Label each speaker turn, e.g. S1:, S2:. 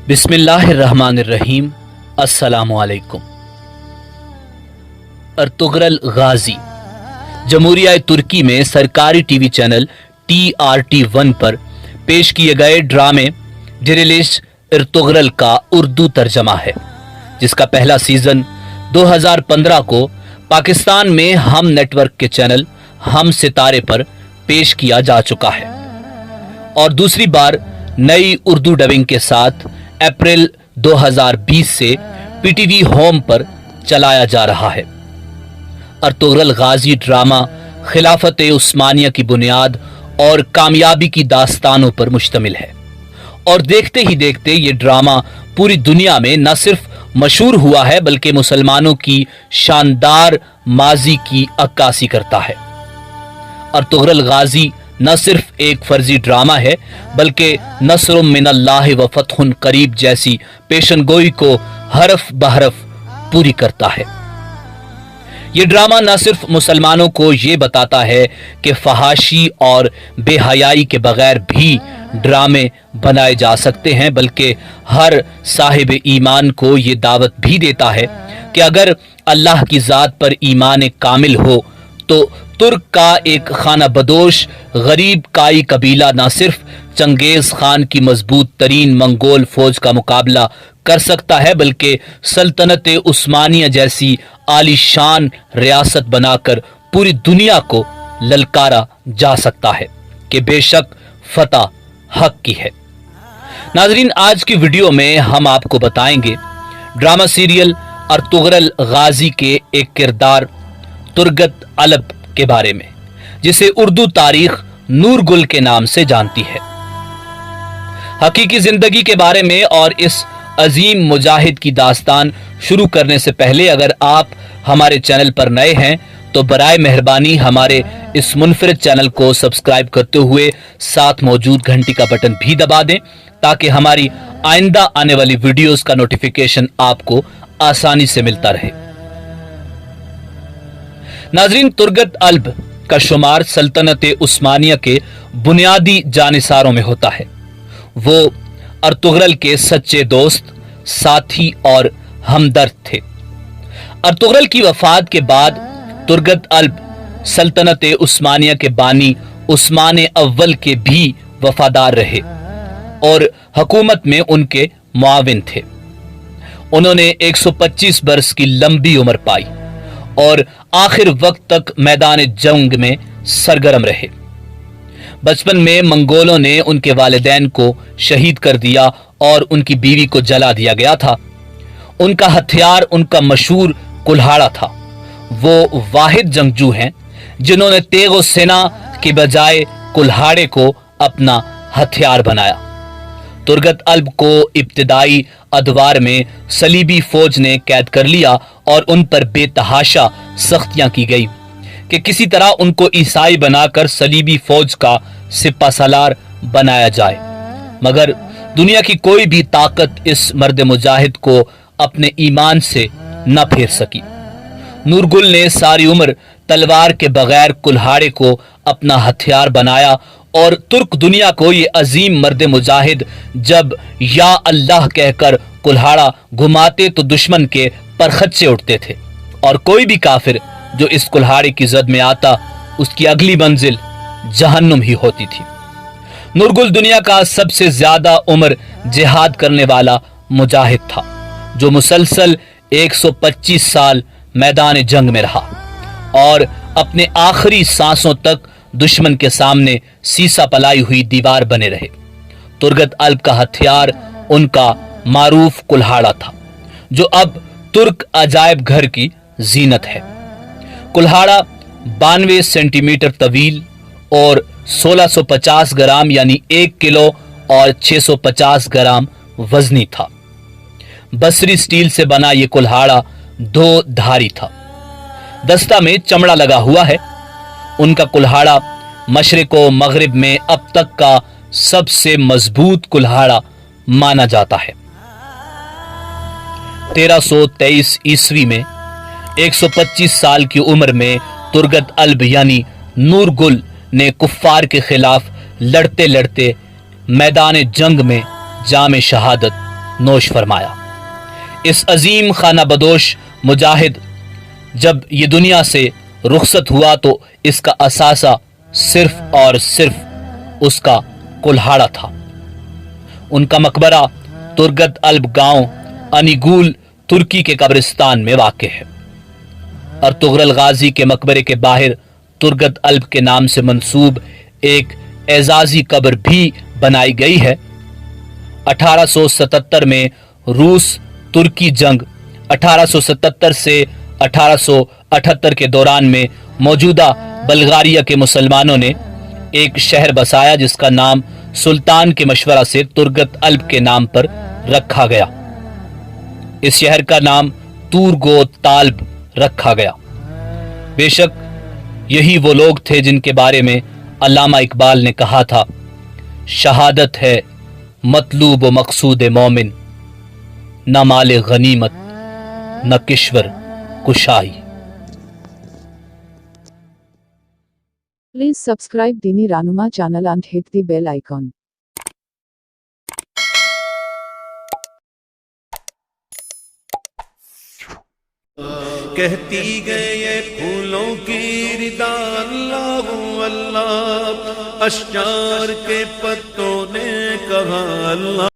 S1: बिस्मिल्लाहिर्रहमानिर्रहीम। अस्सलामुअलैकुम। अर्तुगरल गाजी जमहूरिया तुर्की में सरकारी टीवी चैनल TRT1 पर पेश किए गए ड्रामे डिरिलिश अर्तुगरल का उर्दू तर्जमा है, जिसका पहला सीजन 2015 को पाकिस्तान में हम नेटवर्क के चैनल हम सितारे पर पेश किया जा चुका है और दूसरी बार नई उर्दू डबिंग के साथ अप्रैल 2020 से PTV होम पर चलाया जा रहा है। अर्तुगरल गाजी ड्रामा खिलाफत उस्मानिया की बुनियाद और कामयाबी की दास्तानों पर मुश्तमिल है और देखते ही देखते ये ड्रामा पूरी दुनिया में न सिर्फ मशहूर हुआ है बल्कि मुसलमानों की शानदार माजी की अक्कासी करता है। अर्तुगरल गाजी न सिर्फ एक फर्जी ड्रामा है बल्कि नस्रुम मिनल्लाह व फतहुन करीब जैसी पेशनगोई को हरफ बहरफ पूरी करता है। ये ड्रामा न सिर्फ मुसलमानों को ये बताता है कि फहाशी और बेहयाई के बगैर भी ड्रामे बनाए जा सकते हैं, बल्कि हर साहिब ईमान को ये दावत भी देता है कि अगर अल्लाह की ज़ात पर ईमान कामिल हो तो तुर्क का एक खाना बदोश गरीब काई कबीला न सिर्फ चंगेज खान की मजबूत तरीन मंगोल फौज का मुकाबला कर सकता है बल्कि सल्तनत उस्मानिया जैसी आलीशान रियासत बनाकर पूरी दुनिया को ललकारा जा सकता है कि बेशक फतह हक की है। नाजरीन, आज की वीडियो में हम आपको बताएंगे ड्रामा सीरियल अर्तुगरल गाजी के एक किरदार तुर्गत अलब के बारे में, जिसे उर्दू तारीख नूर गुल के नाम से जानती है। हकीकी जिंदगी के बारे में और इस अजीम मुजाहिद की दास्तान शुरू करने से पहले अगर आप हमारे चैनल पर नए हैं तो बराए मेहरबानी हमारे इस मुनफरिद चैनल को सब्सक्राइब करते हुए साथ मौजूद घंटी का बटन भी दबा दें ताकि हमारी आइंदा आने वाली वीडियोस का नोटिफिकेशन आपको आसानी से मिलता रहे। नाजरीन, तुर्गत अल्ब का शुमार सल्तनत उस्मानिया के बुनियादी जानिसारों में होता है। वो अर्तुगरल के सच्चे दोस्त, साथी और हमदर्द थे। अर्तुगरल की वफात के बाद तुर्गत अल्ब सल्तनत उस्मानिया के बानी उस्मान अव्वल के भी वफादार रहे और हुकूमत में उनके मुआविन थे। उन्होंने 125 बरस की लंबी उम्र पाई और आखिर वक्त तक मैदान जंग में सरगर्म रहे। बचपन में मंगोलों ने उनके वालिदैन को शहीद कर दिया और उनकी बीवी को जला दिया गया था। उनका हथियार उनका मशहूर कुल्हाड़ा था। वो वाहिद जंगजू हैं जिन्होंने तेगो सेना के बजाय कुल्हाड़े को अपना हथियार बनाया। तुर्गत अल्ब को इब्तिदाई अदवार में सलीबी फौज ने कैद कर लिया और उन पर बेतहाशा सख्तियां की गई कि किसी तरह उनको ईसाई बनाकर सलीबी फौज का सिपा सालार बनाया जाए, मगर दुनिया की कोई भी ताकत इस मर्द मुजाहिद को अपने ईमान से न फेर सकी। नूरगुल ने सारी उम्र तलवार के बगैर कुल्हाड़े को अपना हथियार बनाया और तुर्क दुनिया को ये अजीम मर्द मुजाहिद जब या अल्लाह कहकर कुल्हाड़ा घुमाते तो दुश्मन के परखच्चे उठते थे और कोई भी काफिर जो इस कुल्हाड़े की जद में आता उसकी अगली मंजिल जहन्नुम ही होती थी। नूरगुल दुनिया का सबसे ज्यादा उम्र जिहाद करने वाला मुजाहिद था जो मुसलसल 125 साल मैदान जंग में रहा और अपने आखिरी सांसों तक दुश्मन के सामने सीसा पलाई हुई दीवार बने रहे। तुर्गत अल्ब का हथियार उनका मारूफ कुल्हाड़ा था जो अब तुर्क अजायब घर की जीनत है। कुल्हाड़ा 92 सेंटीमीटर तवील और 1650 ग्राम यानी 1 किलो और 650 ग्राम वजनी था। बसरी स्टील से बना यह कुल्हाड़ा 2 धारी था। दस्ता में चमड़ा लगा हुआ है। उनका कुल्हाड़ा मशरिक व मगरिब में अब तक का सबसे मजबूत कुल्हाड़ा माना जाता है। 1323 ईस्वी में 125 साल की उम्र में तुर्गत अल्ब यानी नूरगुल ने कुफ्फार के खिलाफ लड़ते लड़ते मैदान जंग में जाम शहादत نوش فرمایا۔ اس عظیم خانہ بدوش مجاہد جب یہ دنیا سے رخصت ہوا تو اس کا اثاثہ صرف اور صرف اس کا کلہاڑا تھا۔ ان کا مقبرہ ترگت الب گاؤں انیگول ترکی کے قبرستان میں واقع ہے۔ ارطغرل غازی کے مقبرے کے باہر ترگت الب کے نام سے منسوب ایک اعزازی قبر بھی بنائی گئی ہے۔ 1877 میں روس ترکی جنگ 1877 سے 1878 کے دوران میں موجودہ بلغاریہ کے مسلمانوں نے ایک شہر بسایا جس کا نام سلطان کے مشورہ سے ترگت الب کے نام پر رکھا گیا۔ اس شہر کا نام تورگو طالب رکھا گیا۔ بے شک یہی وہ لوگ تھے جن کے بارے میں علامہ اقبال نے کہا تھا، شہادت ہے مطلوب و مقصود مومن، نہ مال غنیمت نہ کشور کشائی۔
S2: Please subscribe Dini Ranuma channel and hit the bell icon.
S3: کہتی گئے یہ پھولوں کی ردا اللہ اللہ، اشجار کے پتوں نے کہا اللہ۔